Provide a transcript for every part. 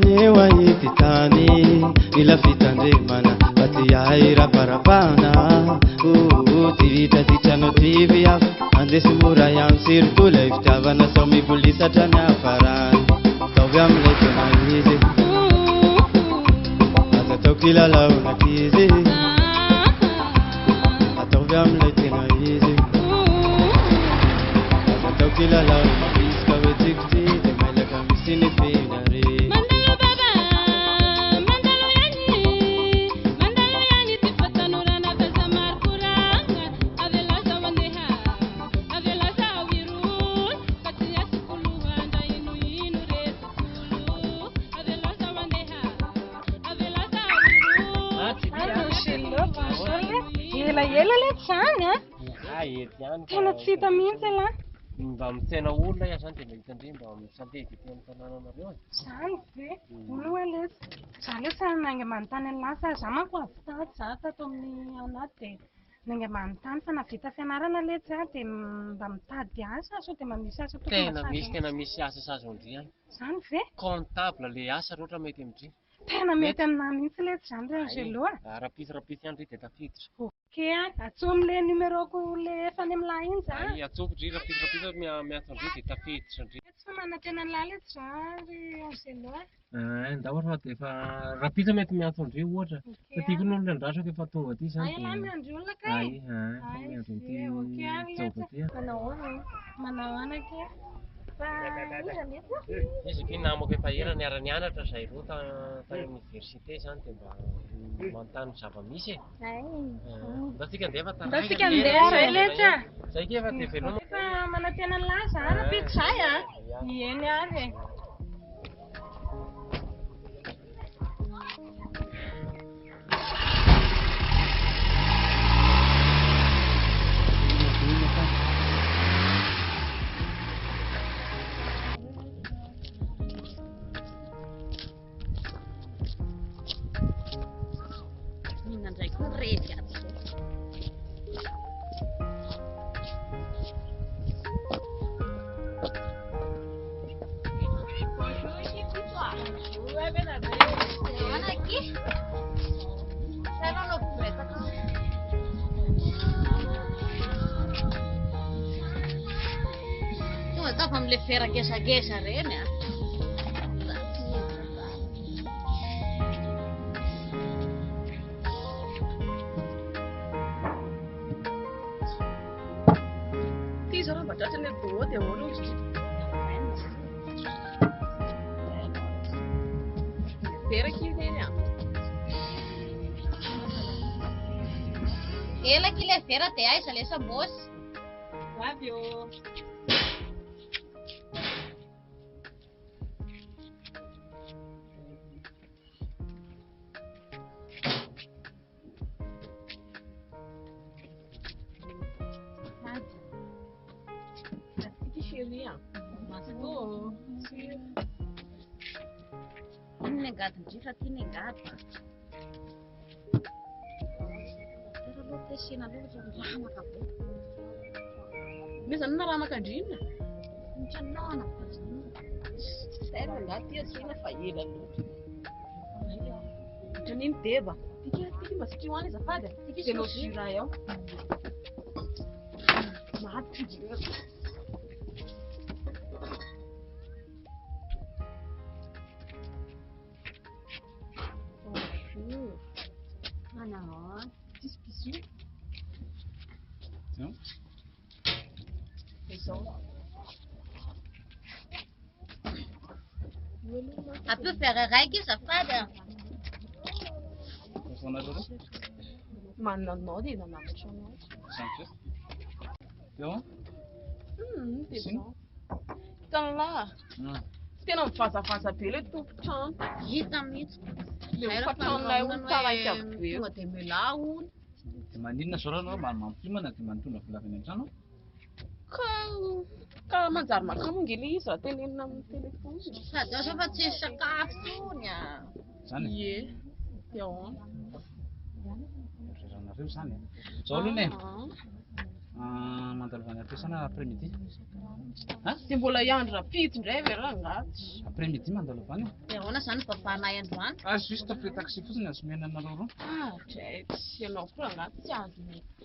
Newa iti tani mila fitandremana ati yaira barabana tivita titrano tivy av andesy mora ihany siritola ifitiavana sao mibolisatra ny afarany ataovy amin'ilay tena izy aza ataoko ilalaonaky izy ataovy amin'ilay tena izy aza ataoko ilalaonaky izy ka hoe tsikitsy dia mailaka misy ny finare Tena tsy hita mihitsy la mba mitsena olona iah zany dia mahita ndre mba misandeha dity amin'ny tanànanareo zany ve oloa lesy za lesy nainga manontany any lasa za manko avy tady za tato amin'ny anaty dia nainga manontany fa navita fianarana lesy a dia mba mitady asa sao dia mamisy asa tena misy asa sazondry any zany ve comptable le asa rehetra mety amindry tena mety aminah mihitsy lesy zany re angelo rapitsy ihany ry dia tafiditra okey atsoa am'le numéro-ko le efa any amin'ny lahy iny za atsoko dry rapitsy miatsandry dia tafiditra ndry tsy fa manantena ny lahy lesy za ry angelo ndao fa dia efa rapitsy mety miatsandry ohatra fa tiako ny olona andrasako efa tonga aty zany ay lahy miandry olona kay manao anake fa izy ky namako efa ela niara-nianatra zay roa tany université zany dia mba manontany zava-misy mba tsika ndefa tsika ndeha lesy zay ke efa dia veloma efa manantena ny lahy za rapitsy zay eny avy Tonga fa am'le feragesagesa reny ty zao raha mba tratrany dôha dia ahoana izy beraka iny eny elaky le vera dia aiza le sambôsy avy eo Gadindry fa tia negady tera aloha tesena aloha ramaka be me zany na ramaka andrina mitranona tena ngaty asina fa ela loatra otran'iny deba tika mba sikio any azafady dia lozira ao maty apio vera raiky azafady mananao dia nanamatra anao hitan'lahy tena mivazavaza be le tompotrano hita mihitsy fa tranonay olo taraiky aby be tonga dia mila olo dia maninona zao raha anao mampimana dia manotondra volavany an-trano ka manjary makamongy le izy raha tenenina amin'ny telefony sady azo fa tsy sakafo ony zany ie dia ahoana rerana reo zany zao aloha ne Mandalo vany ampiasana après-midi. Dia mbola iandro rapito indray ve raha angaty. Après-midi mandalo vany. Dia ahoana izany vavanay androany? Juste frais taxi fotsiny azomena anareo roa. Draitsy ianao koa angaty tsy azo mety.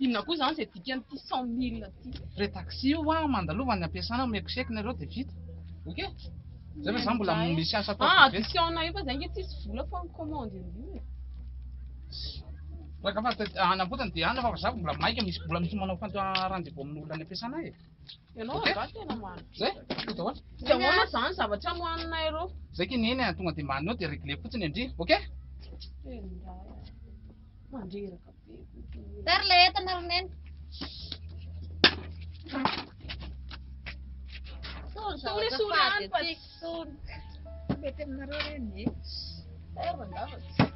Inona koa izany izay dikan'ity 100 000 ty. Frais taxi io mandalo vany ampiasana mekoseka nareo dia vita. Ok? Zay fa zany mbola misy asa atao. Addition io fa izay nge tsisy vola fa mikomandy an'io e. Raha fa anapotany dia ana fa za mbola maika mbola misy manao rendez-vous amin'olona any ampiasana e. Ianao angaty tena marina. Zay? Hita ahoana? Dia ahoana izany zavatra nohaninay reo? Zay kiny eny tonga dia manao dia réglé fotsiny andry. Ok? Mandreraka be. Tara ilay entana roneny. Sorany fa Mety aminareo reny. Tara mandavatra.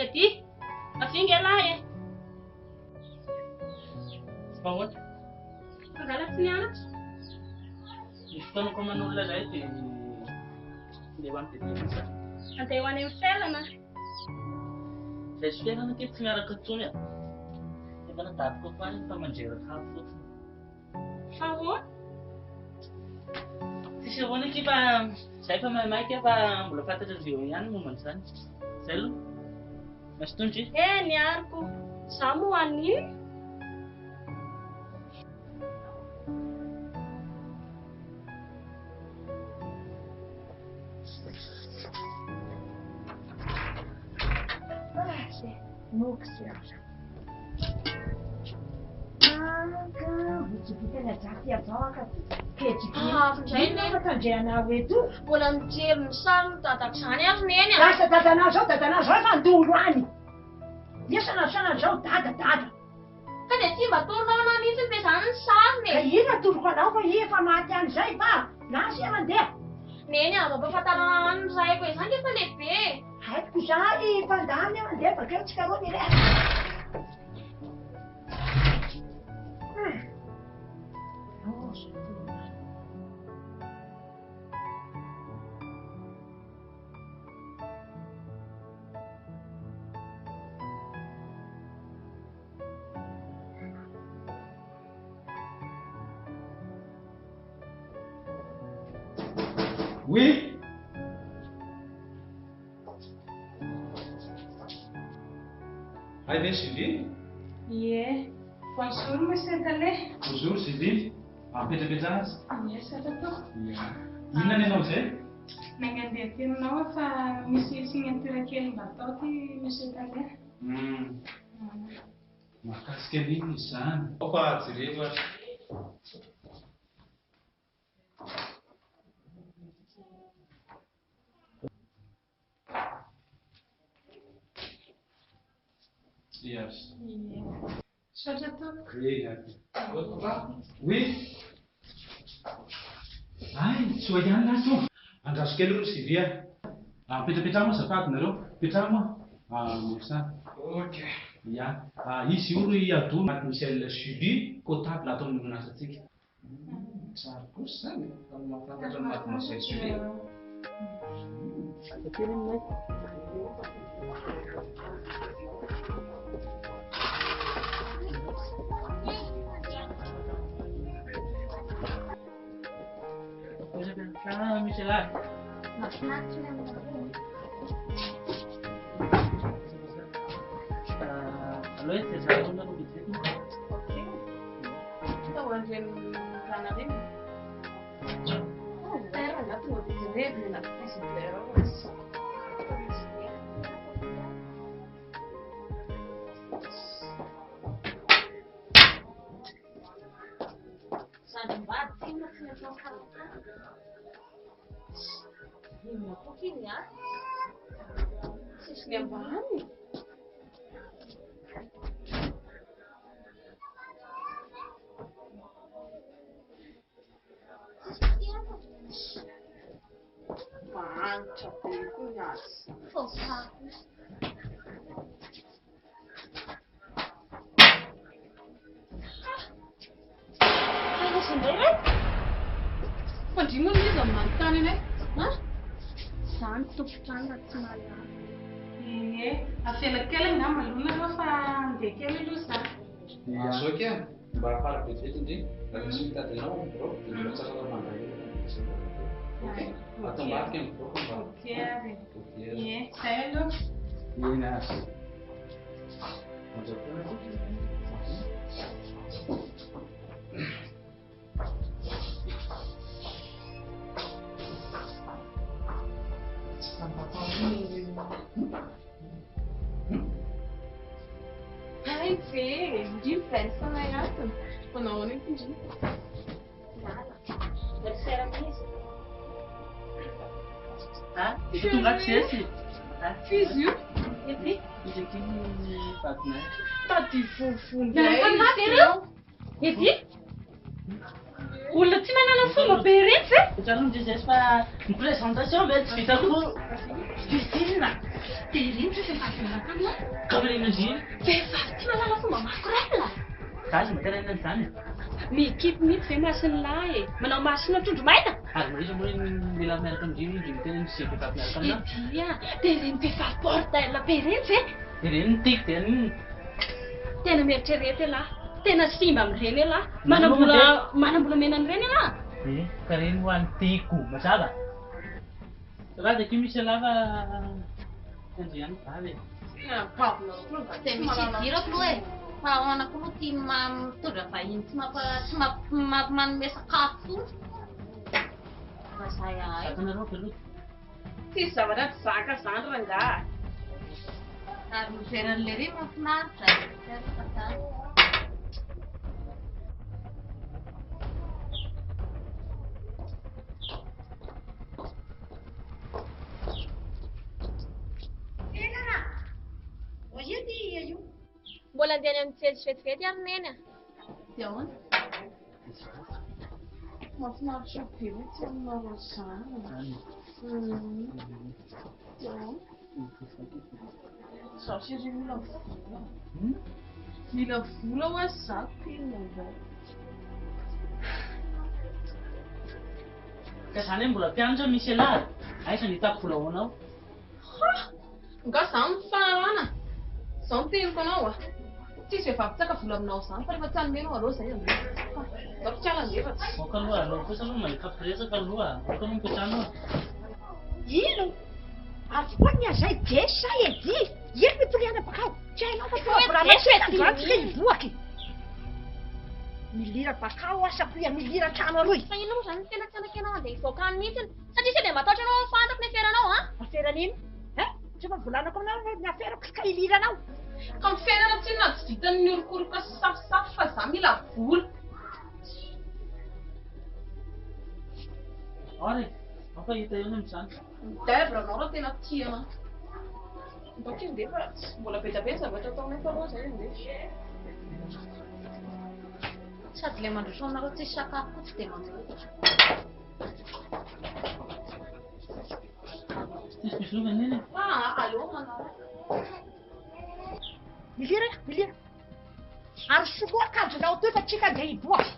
Yety, afinga lahy e. Fa ahoana? Mangalatsy nianatra. Ny fotoana koman'olona izay dia andeha ho any dia Andeha ho any amin'ny fiainana. Izay fiainana kely tsy miaraka intsony a. Efa nadadiko fa any fa mandreraka hafa fotsiny. Fa ahoana? Tsisy ahoana ky fa izay fa maimaiky fa mbola fantatra zio ihany momban'izany. Izay aloha. Masy tondry? Niariko. Zaho moa an'iny. Mbola mijery ny sary ny dadako izany ary neny a. Lasa dadanao zao efa ndolo any. Iesana sana zao dada. Ka dia tsy mba ataonao mihitsy be izany ny sariny e. Ka ina toroko anao fa efa maty an'izay fa lasa ia mandeha. Neny a, mampahafantarana any ny raiko izany efa lehibe. Haiko zay mpandany mandeha bakeo tsika roa mirehatra. Oui. Allez, Sylvie. Ie. Bonjour, monsieur Dalé. Bonjour, Sylvie. Apetrapetrana. Yes, ato. Inona ny ianao izay? Nangandeha tenanao fa misy signature kely mba atao ty monsieur Dalé. Mahakasika an'iny izany. Fa jereo ary. Yes. Saotra to. Great. Oui. Ay, tsy ho ihany lato. Andraso kely aloha Sylvia. Petrapetrana moa zafady nareo. Petrana moa. Mesa. Ok. Ya. Izy io ry ado Mademoiselle Julie, comptable ato amin'ny orinasанtsika. Tsara kosa zany. Mahafantatra ny Mademoiselle Julie. Misy lahy. Aloha tsy zahaona aloha bitsiky. Tao andreny rana reny. Terra na tonga dia jerevy na presidera hozy. Sisiny ambany. Manitra be koa ny azy. Fandrimo izy amin'ny manontany eny e? Izany tompotrano tsy malala. Afelakely angamba alona aloha fa andeha kely aloha za. Azao kea mba farabetifety indrindra raha misy mitady anao amin'ireo dia mila tsara mandray atao mafika amin'ny boka mba zay aloha. eny azy Ai ve, indrimo versanay atiny. Manao any indrimo. Itu tonga tsesy. Fizy io? Izy aty vadinay. Tady vovondray. Edy? Olona tsy manana fomba be reny ve? Ohatrany ndrizesy fa ny présentation ve tsy vitako fizinina. Dia reny fa vehivavy miaraka amina. Kamerina indrindra. Vehivavy tsy manana fomba makorela. Gazy materenana izany. Mikipy mihitsy ve masony lahy e. Manao masona trondro maina. Ary izy moa mila miaraka indrindra indrindra tena misy vehivavy miaraka amina. Edia, dia reny vehivavy bordel be reny ve? Dia reny ny tiako dia ny Tena mieritrerety lahy. Tena simba amin'ireny lahy. Manam-bola mena amin'ireny lahy. ka reny ho an'ny tiako mazava. Raha dia misy lava andriany vavy. Dia misy dirako aloha e. Fa anako aloha tia mitondra vahiny tsy manome sakafo. Mazay ahy. Atanareo aloha. Tsisy zavatra tsy zaka zany rangahy. Ary miveran'ilay ry mahafinaritra. Mbola andeha any amin'ny tsely vetivety ary neny a. Dia ahoana? Mahafinaritra be mihitsy aminao izany. Dia ahoana? Zaho sy iry mila vola. Mila vola ho azy za tena indray. Ka izany hoe mbola mpianatra misy alahy. Aiza ny hitako vola hoanao? Nga izany mifanarana. Izao no teniko anao a. Tsisy vehivavy tsaka vola aminao izany fa rehefa tsy hanomenao aloha izay amin'izay. Zaho tsy ala andefa. Moka aloha aloha kosa aloha mahita firesaka aloha. Moka aloha mipetrano a. Ino? Avoany azay desa edy. Ino mitoriana bakao? Tsy hainao fa toavoranatsika iboaky. Milira bakao asako ia milira trano aroy. Fa ino moa izany tena tsanakena andeha hivoaka any mihitsy. Satria sy dia matahotra anao fantako ny aferanao a. Aferan'ino? Tsy efa volanako aminao ny aferako sy ka iliranao. Ka ny fiainana tsy na tsy vitan'ny orokoroka sy safisafy fa za mila vola. Ary, afa hita eo amin'izany. Dèvre anao raha tena tiana. Doka izy ndefa mbola betabe ny zavatra ataonay fa aloha izay andefa. Sady ilay mandroso aminareo tsisy sakafo koa tsy dia manjoka. Tsisy pisova neny. Allo manao. Milira, milira. Ary soloa akanjonao toy fa tsika andeha hiboaky.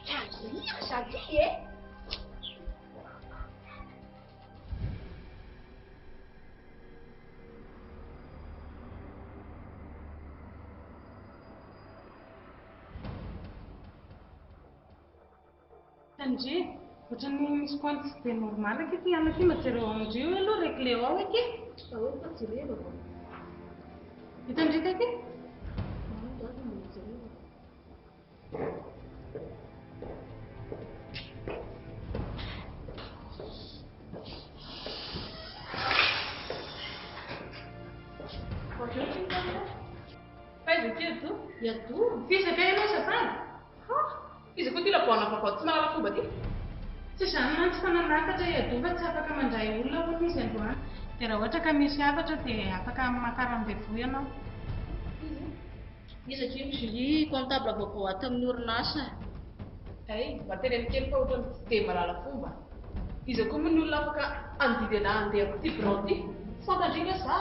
Salia, salia e. Andry, ohatran'ny misy compte tsy dia normal aky ity anao ity majereo andrio aloha réglé ao aky. Fa jerena. Hitandrika aky? Faz aqui, tu? E a tu? Fiz até a nossa pai. izy koa ty laboana vaovao tsy mahalala fomba ty Tsy izany mantsy fa nanakatra iado fa tsy afaka mandray olona hono izy androany. Dia raha ohatra ka misy hafatra dia afaka makaram-bevo ianao. Izy akeo ny Julie comptable vaovao ato amin'ny orinasa. mba teny amin'ny kely fa ohatrany tsy dia mahalala fomba izy koa moa ny olona afaka andidy ana andehako ty birao ty fantandrina za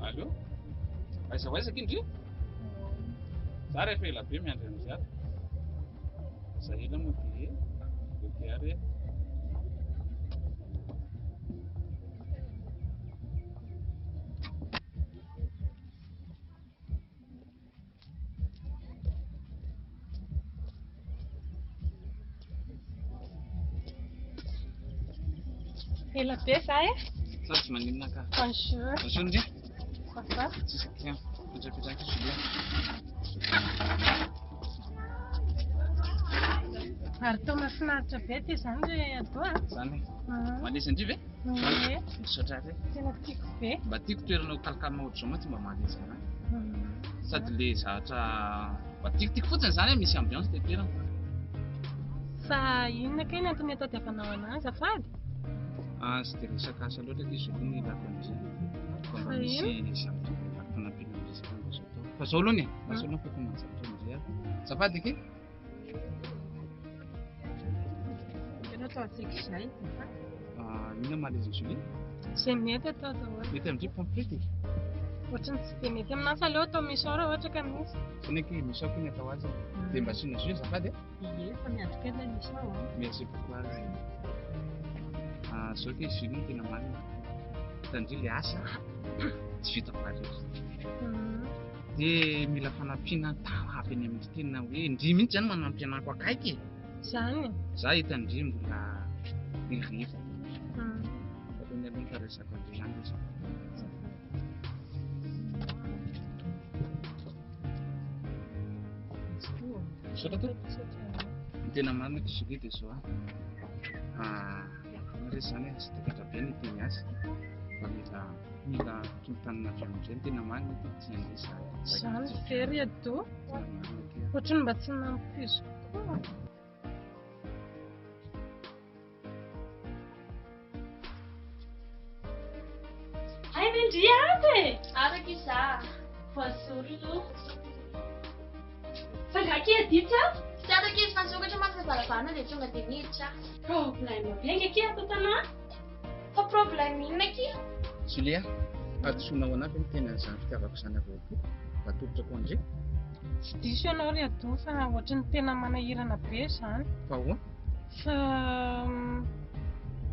Allô? Aiza indri? Za rehefa ela be miandry amin'izy ary. Za ela moa dia ary. Ela be za e? Za tsy maninona ka. Bonjour. Bonjour ndry. Ça va? Tsisy kya. Petrapetraka Julie. Ary tao mahafinaritra be ty izany re ado a? Zany malesa indri ve? Misaotra ary. Tena tiako be. Mba tiako toerana kalkalma ohatr'izao mantsy mba malesa ana. Sady le zavatra mba tiako fotsiny zany misy ambiance ty toerana. Fa inona kay ny antony atadiavanao anazy azafady? Tsy dia resaka asa loatra ty Julie ny lafo amin'izay. Fa mba misy zavatra fanampiana resaka mba zao tao. Fa zao aloha ny lasa aloha afaka manjavatra amin'izay ary. Azafady ake? Ataontsika izay. Inona malaza Julie? Izay mety atao daholo. Mety amin'izay pampirety? Ohatrany tsy dia mety aminazy aleo atao misao raha ohatra ka misy. Sonaiky misao koa ny atao azy. Dia mba asiana jus azafady Ie, fa miandry kely ilay misao. Merci beaucoup ary. Zao ke Julie tena marina. Tandry le asa tsy vita faretra. Dia mila fanampiana tahampy any amin'ny tena hoe indry mihitsy zany manampy anako akaiky. Zany. Za hitandry mbola irivo. Fatony aloha faresako andry zany izy. Misaotra to? Ny tena marina ty Julie dia zao resy zany tsy takatra be ny teny azy. Fa mila tontanina avy amin'izay ny tena marina ty tsy andresa. Zany very ado. Ohatrany mba tsy nampy izy koa. Ay Mindry aby! Araka iza. Bonjour. Fandraky edity aho? Tsy araka izy fansokatra mantsy varavana dia tonga dia niditra. Problème benga aky ato tanà. Fa problème inona aky? Julia, adosonao anazy ny tena izany fitiavako izany avy eo koa. Mba tolotra koa andry. Tsy diso ianao ry ado fa ohatrany tena manahirana be izany. Fa ahoana? Fa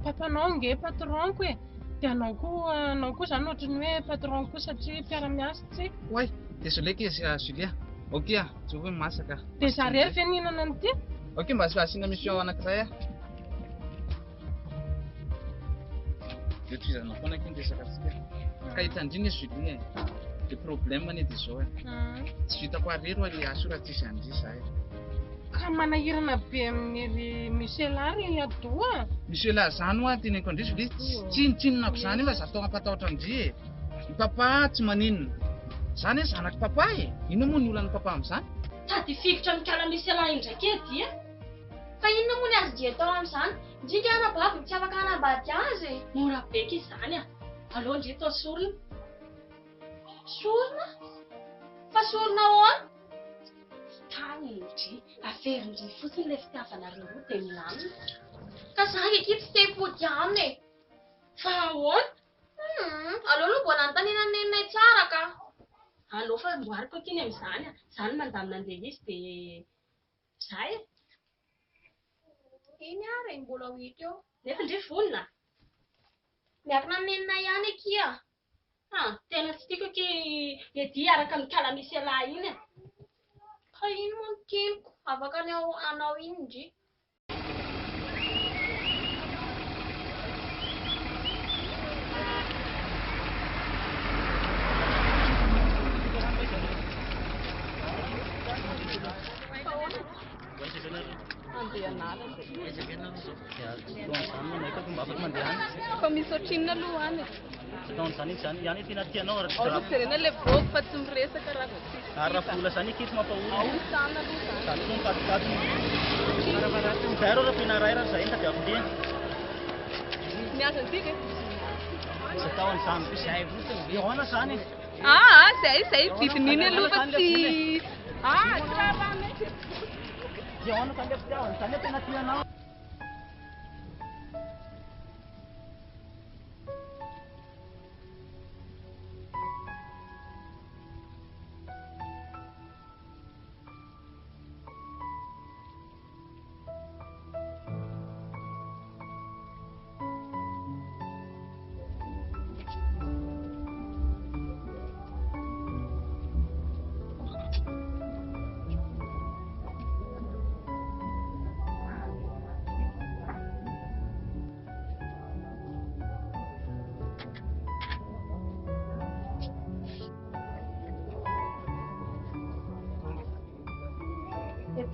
papanao nge patronko e. Dia anao koa zany ohatrany hoe patron koa satria mpiara-miasa tsy. Oay, désolé ke Julia. Ok tsy hoe masaka. Dia za rehefa ninana an'ity? Ok, mba asiana mission anankiray a. Dia tohizana foana ke ny resaka antsika. Ka hitandrina Julie le problème anie dia zao tsy vitako arero le asa raha tsisy andry zahay. Ka manahirana be amin'ny miselary ado a. Miselary zany ho teneniko andry Julie tsinitsinonako zany fa za tao ampatahotra andry. Ny papa tsy maninona. Zany hoe zanaky papa e. Inona moa ny olana papa amin'izany? Tady fikitra mikala misy alahy indraiky edy e. Fa inona moa ny azo dia atao amin'izany? Ndrika anabavy tsy afaka hanambady azy. Mora beky izany a. Alô ndry tao sorona. Sorona? Fa sorona ahoana? Tany indry. Averindry fotsiny ilay fitiavanareo roa dia milamina. Ka zaho eky tsy te hipody aminy e. Fa ahoana? Alô aloha mbo nanontaniana nenay tsara ka. Alô fa mboariko akiny amin'izany a. Zany mandamina an'ilay izy dia zay e. Iny ary mbola ho hita eo. Nefa ndry vonona. Miakina nenay ihany aky a. Tena tsy tiako aky edy araka mikala misy alahy iny e. Ka iny moa ny tiako. Afaka anao iny ndry. Andeha an'ala zay. Ezaka ianareo zao. Dia taon'izany no mahita fomba afaka mandeha any. Fa misy ohatrinona aloha any. Taon'izany iny zany ihany tena tianao raha Ao jerena ilay vlog fa tsy miresaka raha vao tsisy. ary raha vola zany eky tsy mampahory. Ao sana aloha zany. Zany koa mikatokato. Zay arô raha fianara raha zay ka dia avy Miasa antsika. Sa taon'izany koa izay votony. Ahoana zany? Zay vidin'iny aloha fa tsy... tsy raha mety. Dia ahoana ka ilay fitiavana zany tena tianao.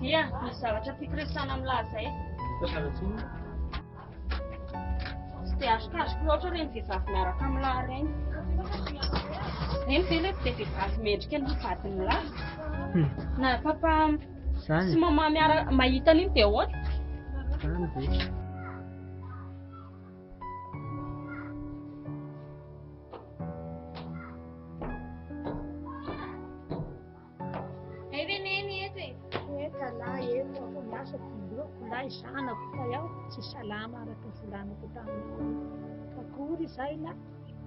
Dia, misy zavatra tiako resahana amin'ny lahy zay. Tsy dia azokazoko loatra reny vehivavy miaraka amin'ny lahy reny. Reny ve ilay dia vehivavy mendrika ny vadiny lahy. Na papa sy mama mahita an'iny dia ahoana? Zanako fa iaho tsy salama araka volanako taminao. Akory izay na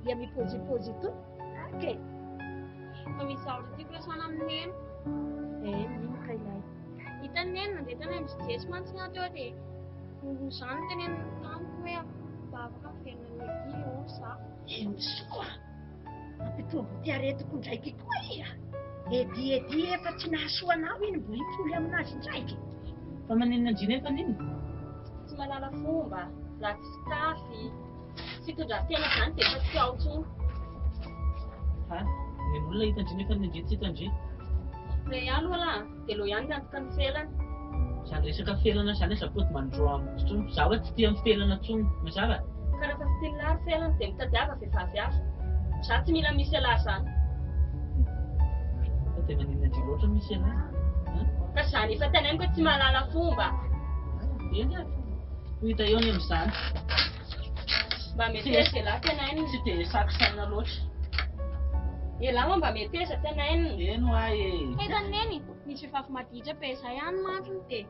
dia mipôzipôzy to. Ake. Fa misy zavatra tiako resahana amin'ny neny. Ino ka ilay? Hitan'ny neny nandeha tany amin'ny Jesy mantsina teo dia izany no teneniny tamiko hoe mba afaka miverina ny edy io za. Ino soa? Mampitombo ty aretiko ndraiky koa iha. Edy efa tsy nahasoanao iny mbo hipoly aminazy ndraiky. Fa maninona andrina efa niny? Tsy malala fomba, ratsy fitafy, fitondran-tena zany dia efa tsy ao intsony. Ny olona hitandrina efa ny andrina tsy hitandrina. Ilay ihany aloha dia lo ihany antoka ny felana. Zany resaka felana zany sapody mandroa amin'ny tsony. Zaho hoe tsy tia amin'ny felana tsony. Mazava? Ka rehefa tsy tia lary felana dia mitadiava vehivavy hafa. Za tsy mila misy elahy zany. Fa dia maninona andrina loatra misy elahy? Ka zany efa teneniko hoe tsy malala fomba. Eny avy. Ho hita eo ny amin'izany. Mba meteza elahy tenainy. Tsy dia sakisaina loatra. Elahy moa mba meteza tenainy. Eno ahy e. Hitany neny, misy vehivavy maditra be izay ihany matony dia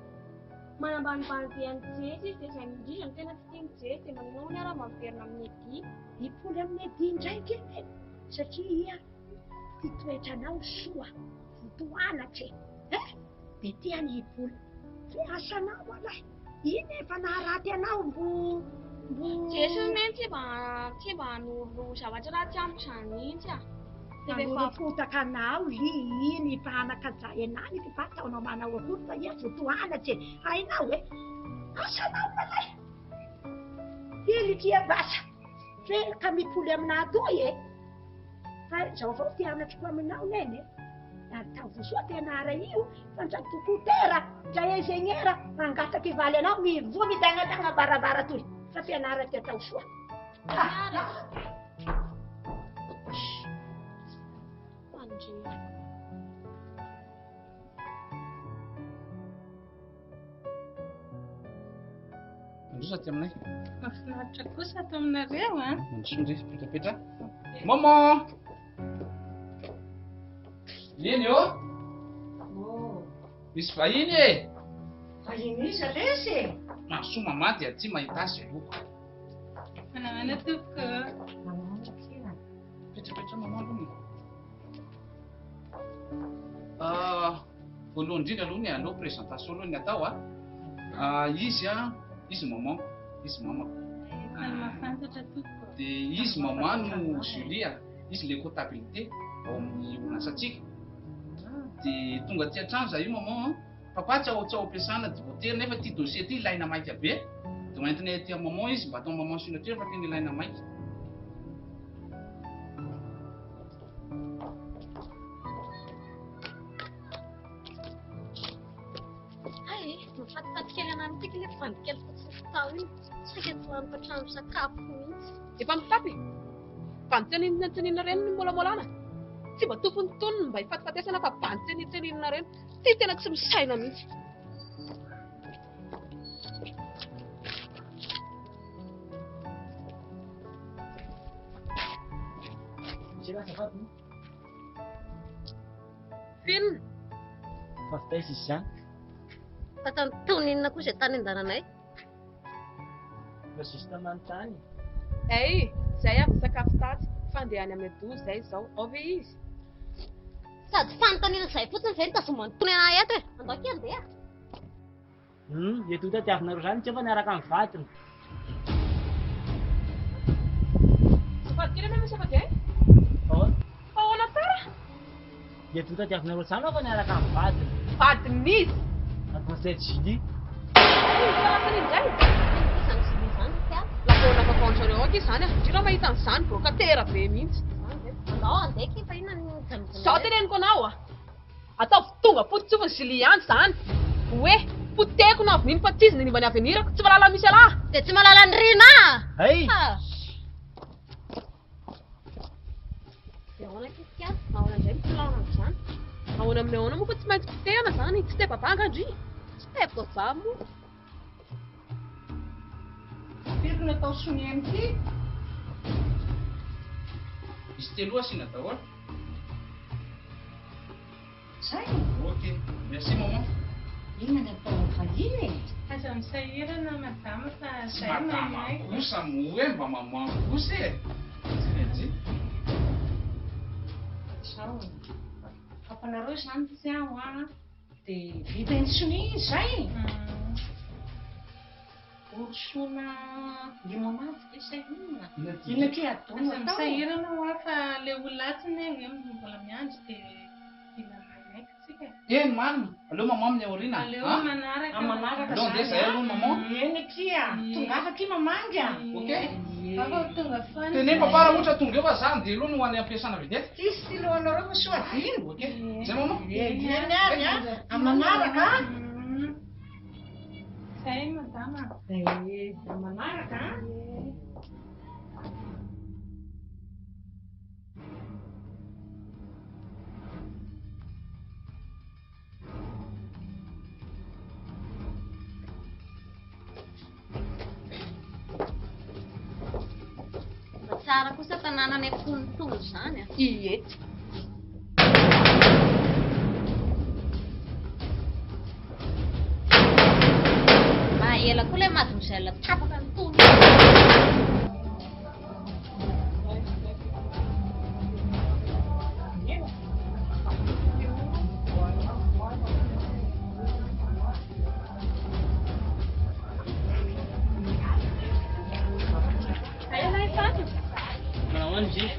manambanimbany be any Jesy izy dia izay indrindra no tena tsy tiany Jesy dia manao ny ara maverina amin'ny edy. Hipoly amin'ny edy ndraiky eny. Satria ty toetranao soa, votoanatry. Dia tiany hipoly. Fe asanao alahy. Iny efa naharaty anao mbo Jesy neny tsy mba hanoro zavatra ratsy amiko izany mihitsy a. Nanoro fotaka anao iny mpanakaja enany ty fa ataonao manao akory fa ia votoanatry. Hainao e. Asanao alahy. Iny tia basa. Fe ka mipoly aminao toy e. Fa zao avao ty anatriko aminao neny e. Ataovy soa tenara io, fandraky dokotera, dray ingéniera, mangataky valy anao, mivoa midangadagna baravara toy. Fa fianara ty atao soa. Mandrosa ty aminay. Mahafinaritra kosa ato aminareo a. Mandrosondry, petrapetra. Maman! Iny eo? Misy vahiny e! Vahiny iza resy? Mahasoa mama dia tsy mahita azy loko. Manamana toko. Petrapetra mama aloha. Voalohany indrindra aloha ny aleo présentation aloha ny atao izy maman, izy mama. Mahafantatra toko. Dia izy mama no Julia, izy le comptabilité ao amin'ny orinasantsika. Dia tonga ty an-trano za io maman, papa tsy ao ampiasana dibotera nefa ty dossier ty ilaina maika be. Dia maintinay ty maman izy mba atao maman signature fa tena ilaina maika. Ay, mafatifaty kely Anany tiky ilay vandikely fotsy tao iny. Saika tsy laniko hatrano sakafo mihitsy. Efa mitapy. Bantsenina reny ny molamolana. Tsy mba tompony tonony mba ifatifatesana fa bantsenina reny. Ty tena tsy misaina mihitsy. Finon. Fa fitaiza izy izany. Fa tamin'ny inona koa izay tany an-dalanay? Fa sista manontany. Ay, zay avy sakafo taty. Fandehany amin'ny dozy zay zao. Ao ve izy? Sady fanontaniana izay fotsiny izay nitazomany tony anahy eto e. Andao kely andeha. Eto tadiavinareo izany tsy efa niaraka amin'ny vadiny. Safady kely misy afady ay? Ahoana tsara? Eto tadiavinareo izany efa niaraka amin'ny vadiny. Vadin'izy? Mademoiselle Julie. Izany Julie izany tia. Lafoana vakantsareo aky izany a. Ndrindra mahita an'izany brocatera be mihitsy. Andao andeky fa inona ny Sao teneniko anao a. Ataovy tonga fototsofiny Juliany izany. Hoe, poteko na avy mino fa tsy izy ny nimbany avenirako, tsy malala misy alahy. Dia tsy malala ny rina. Hay. Dia ahoana tia? Ahoana indray mipilana amin'izany? Ahoana amin'ny ahoana moa fa tsy maintsy potehana izany, tsy te babanga andry. Tsy tepiko va moa. Firy no atao sonemy ity? Izy telo asiana daholo. Zay. Ok, merci maman. Inona no atao vahiny? Aza misahirana madama fa Tsy zay madama mahay. kosa moe mba maman kosa e. Tsy Sao. Ampanareo izany tsy aho a. Dia vitany sonia izay. Orosona limamaty izay inona? Inona ty adona Aza misahirana hoa fa le olatsiny hoe mbola miandry dia ila manaikitsika. Eny marina. Aleo maman amin'ny aoriana. Aleo manaraka. Manaraka Aleo andeha zay aloha maman. Eny tia. Tongafa ty mamanga. Ok. Fa tonga foana. Tenez papa raha ohatra tonga eo fa za andeha aloha no ho any ampiasana vedety. Tsisy ty lohanareo no soadiny. Ok. Zay maman. Eny ary a. Manaraka. Zay madama. Manaraka. Tsara kosa tanànany akontontolo izany a. Ie. Ela koa ilay mademoiselle tapaka ny tony. Manao any izy.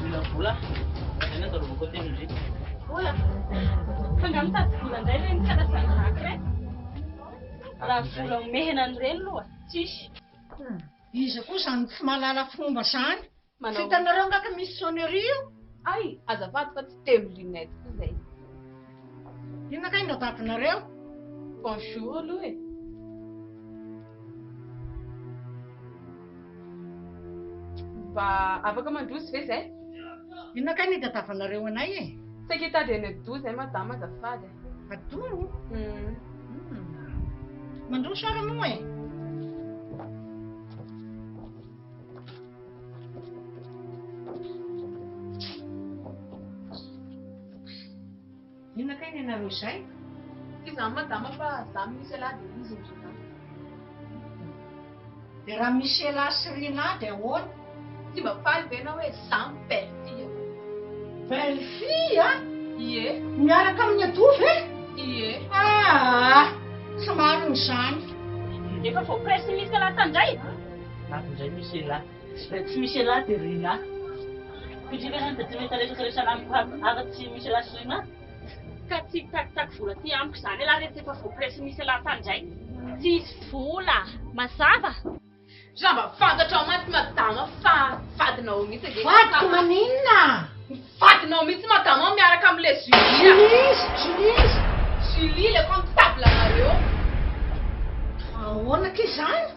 Mila vola. Tena tao ko teny izy. Vola. Tonga mitady vola indray ilay nikarazany zaka re. Raha vola omehana an'ireny aloha, tsisy. Iza koa izany tsy mahalala fomba izany. Manao- Tsy hitanareo ngaka misy sonnerie io. Ay, azafady fa tsy telo linety koa zay. Inona kay no tatinareo? Bonjour aloha e. Mba afaka mandroso ve zay? Inona kay nitatavanareo anay e? Saika hitady eny ado zay madama azafady. Ado? Mandroso ara moa e? Inona kay nenareo izay? Tsy izany madama fa za misy alahy dia izy indrina. Dia raha misy elahy sy rina dia ahoana? Tsy mba faly ve ianao hoe za mibelfia. Belle-fille a? Ie. Miaraka amin'ny ado ve? Ie. Somary n'izany. Efa vao presy misy alahy tandray. Indray misy elahy. Tsy misy elahy dia rina. Fidrika zany dia tsy mety resaresana afa-tsy misy elahy sy rina. Ka tsy takitaky vola ty amiko izany elahy rehetra efa vao presy misy alahy tandray. Tsisy vola, mazava. Za mba fantatra ao maty madama fa vadinao mihitsy ege. Vadiko maninona? Vadinao mihitsy madama miaraka amin'le Julie. Julie. Julie le comptable anareo. zany?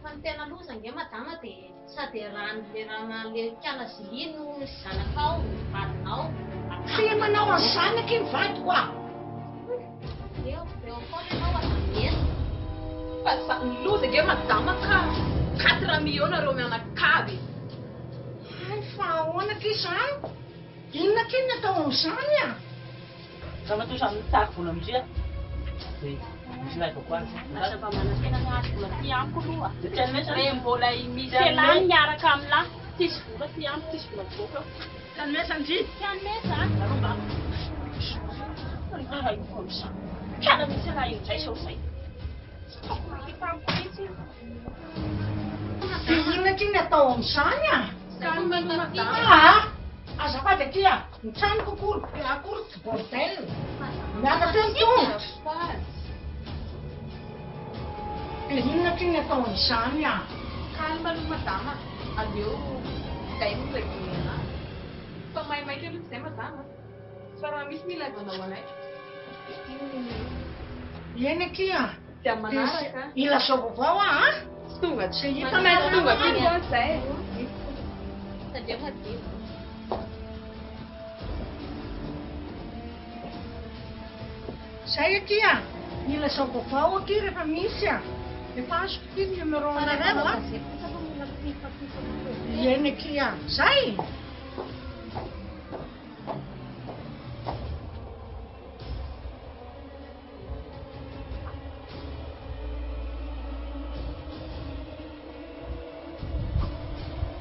Fa ny tena loza nge madama dia sady le kiana Julie no zanakao, vadinao. Fe manao an'izany aky ny vadiko a. Eo foana ianao atamena. Fa ny loza nge madama ka 4 millions reo mianakavy. Ay, fa ahoana ky izany? Inona ky ny atao amin'izany a? Zamatoa mitako vola amindria. Dia misy laiko koa. Lasa mba manantena ny azy vola ty amiko aloha. Re mbola misy elahy miaraka amin'lahy. Tsisy vola ty amiko, tsisy vola boka. Tiany mesa ndry. Tiany mesa. Aromba. Raha haiko amin'izany. Kiana misy elahy indray sao zay. Inona ky ny atao amin'izany a? Calme madama. Ah! Azafady aty a, ny tranoko akory tsy bordel. Miaka teo ny tongotra. Inona ky ny atao amin'izany a? Calme aloha madama. Aleo izay no regena. Fa maimay kely izay madama. Fa raha misy mila ivanao anay. Eny aky a. Dia manaraka. Ilazao avao a? Tonga Tsy hita na tonga tonga izay. Sadia madio. Zay aty a, ilazao vaovao aty rehefa misy a. Efa azoko ty ny numéro anareo a. Eny aky a, zay.